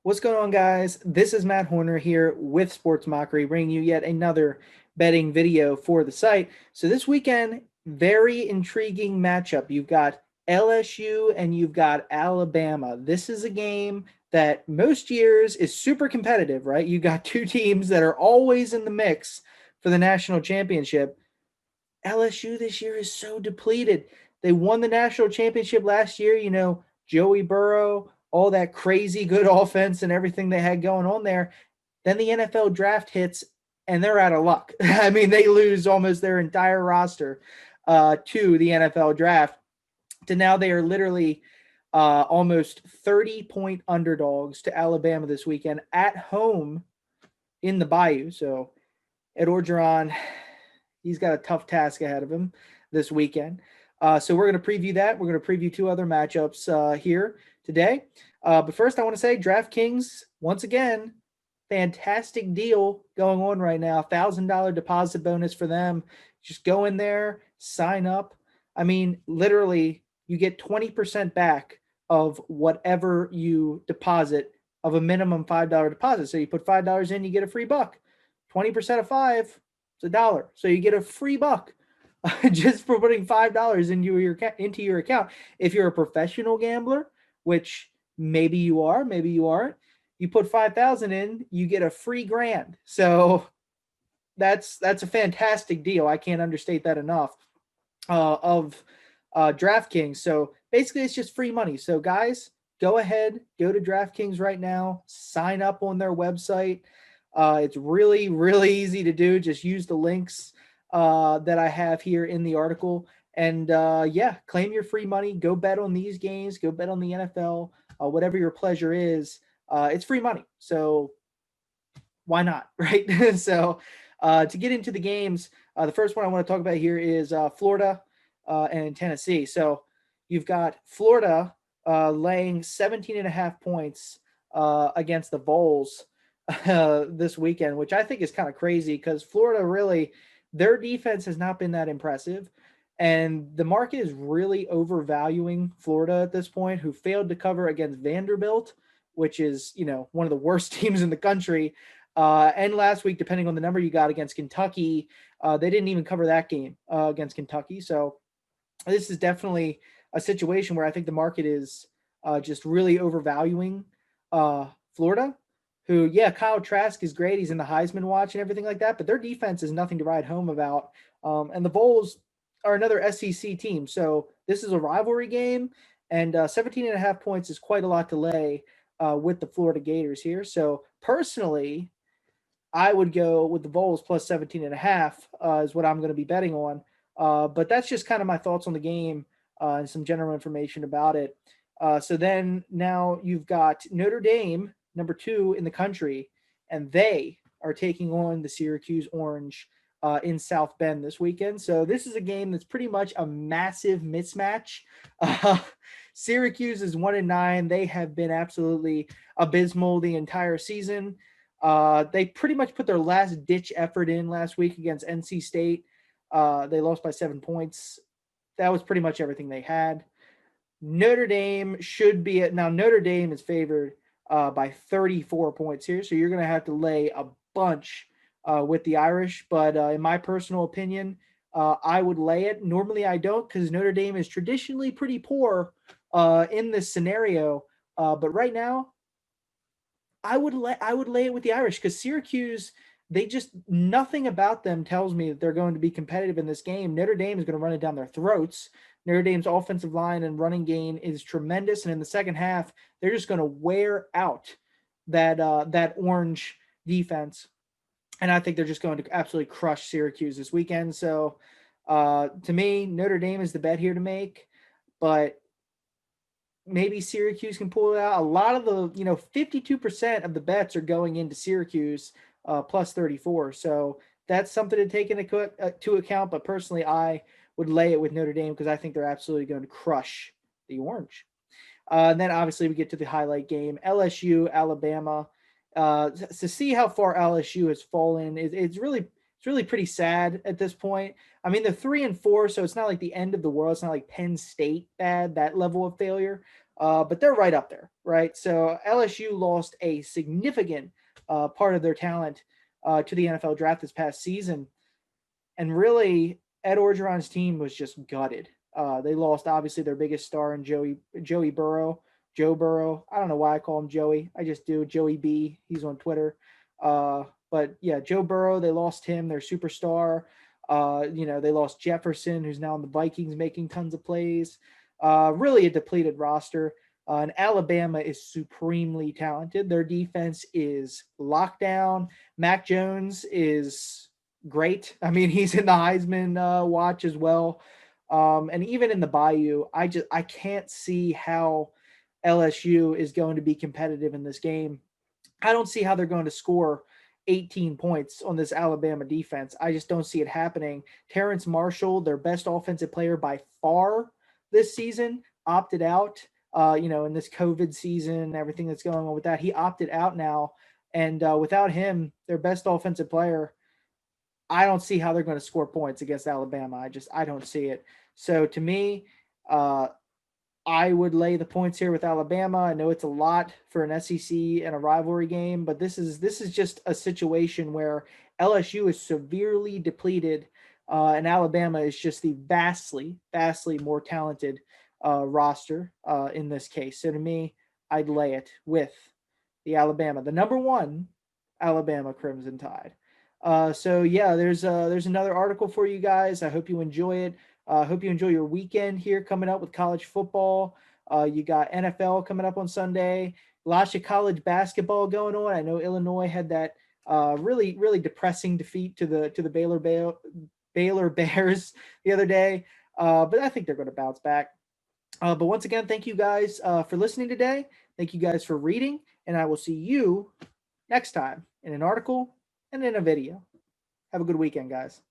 What's going on, guys? This is Matt Horner here with Sports Mockery, bringing you yet another betting video for the site. So this weekend, very intriguing matchup. You've got LSU and you've got Alabama. This is a game that most years is super competitive, right? You got two teams that are always in the mix for the national championship. LSU this year is so depleted. They won the national championship last year, Joey Burrow, all that crazy good offense and everything they had going on there. Then the NFL draft hits and they're out of luck. I mean, they lose almost their entire roster to the NFL draft. To now they are literally almost 30-point underdogs to Alabama this weekend at home in the Bayou. So Ed Orgeron, he's got a tough task ahead of him this weekend. So we're going to preview that. We're going to preview two other matchups here today. But first, I want to say DraftKings, once again, fantastic deal going on right now. $1,000 deposit bonus for them. Just go in there, sign up. I mean, literally, you get 20% back of whatever you deposit of a minimum $5 deposit. So you put $5 in, you get a free buck. 20% of $5, it's $1. So you get a free buck just for putting $5 into your account. If you're a professional gambler, which maybe you are, maybe you aren't, you put 5,000 in, you get a free grand. So that's a fantastic deal. I can't understate that enough of DraftKings. So basically, it's just free money. So guys, go ahead, go to DraftKings right now, sign up on their website. It's really, really easy to do. Just use the links that I have here in the article. And claim your free money. Go bet on these games. Go bet on the NFL. Whatever your pleasure is, it's free money. So why not, right? So to get into the games, the first one I want to talk about here is Florida and Tennessee. So you've got Florida laying 17.5 points against the Vols this weekend, which I think is kind of crazy because Florida really, their defense has not been that impressive. And the market is really overvaluing Florida at this point, who failed to cover against Vanderbilt, which is, one of the worst teams in the country. And last week, depending on the number you got against Kentucky, they didn't even cover that game against Kentucky. So this is definitely a situation where I think the market is just really overvaluing Florida, who, Kyle Trask is great. He's in the Heisman watch and everything like that, but their defense is nothing to write home about. And the Vols are another SEC team. So this is a rivalry game, and 17.5 points is quite a lot to lay with the Florida Gators here. So personally, I would go with the Vols plus 17.5 is what I'm going to be betting on. But that's just kind of my thoughts on the game and some general information about it. So then now you've got Notre Dame, number 2 in the country, and they are taking on the Syracuse Orange in South Bend this weekend. So this is a game that's pretty much a massive mismatch. Syracuse is 1-9. They have been absolutely abysmal the entire season. They pretty much put their last ditch effort in last week against NC State. They lost by 7 points. That was pretty much everything they had. Notre Dame should be now Notre Dame is favored by 34 points here. So you're going to have to lay a bunch with the Irish. But in my personal opinion, I would lay it. Normally I don't, because Notre Dame is traditionally pretty poor in this scenario. But right now, I would lay it with the Irish, because Syracuse, nothing about them tells me that they're going to be competitive in this game. Notre Dame is going to run it down their throats. Notre Dame's offensive line and running game is tremendous, and in the second half, they're just going to wear out that Orange defense, and I think they're just going to absolutely crush Syracuse this weekend. So, to me, Notre Dame is the bet here to make, but maybe Syracuse can pull it out. A lot of the, 52% of the bets are going into Syracuse plus 34. So that's something to take into account. But personally, I would lay it with Notre Dame because I think they're absolutely going to crush the Orange. And then obviously we get to the highlight game, LSU, Alabama. To see how far LSU has fallen, it's really pretty sad at this point. I mean, they're 3-4, so it's not like the end of the world. It's not like Penn State bad, that level of failure. but they're right up there, right? So LSU lost a significant part of their talent to the NFL draft this past season, and really Ed Orgeron's team was just gutted. They lost obviously their biggest star in Joey Burrow, Joe Burrow. I don't know why I call him Joey. I just do. Joey B. He's on Twitter. But yeah, Joe Burrow. They lost him, their superstar. They lost Jefferson, who's now in the Vikings, making tons of plays. Really a depleted roster. And Alabama is supremely talented. Their defense is locked down. Mac Jones is great. I mean, he's in the Heisman watch as well. And even in the Bayou, I can't see how LSU is going to be competitive in this game. I don't see how they're going to score 18 points on this Alabama defense. I just don't see it happening. Terrence Marshall, their best offensive player by far this season, opted out. In this COVID season, everything that's going on with that, he opted out now. And without him, their best offensive player, I don't see how they're going to score points against Alabama. I don't see it. So to me, uh, I would lay the points here with Alabama. I know it's a lot for an SEC and a rivalry game, but this is just a situation where LSU is severely depleted, and Alabama is just the vastly more talented roster in this case. So to me, I'd lay it with the number one Alabama Crimson Tide. So yeah, there's another article for you guys. I hope you enjoy it. I hope you enjoy your weekend here coming up with college football. You got NFL coming up on Sunday. Lots of college basketball going on. I know Illinois had that really depressing defeat to the Baylor Bears the other day, but I think they're going to bounce back. But once again, thank you guys for listening today. Thank you guys for reading, and I will see you next time in an article and in a video. Have a good weekend, guys.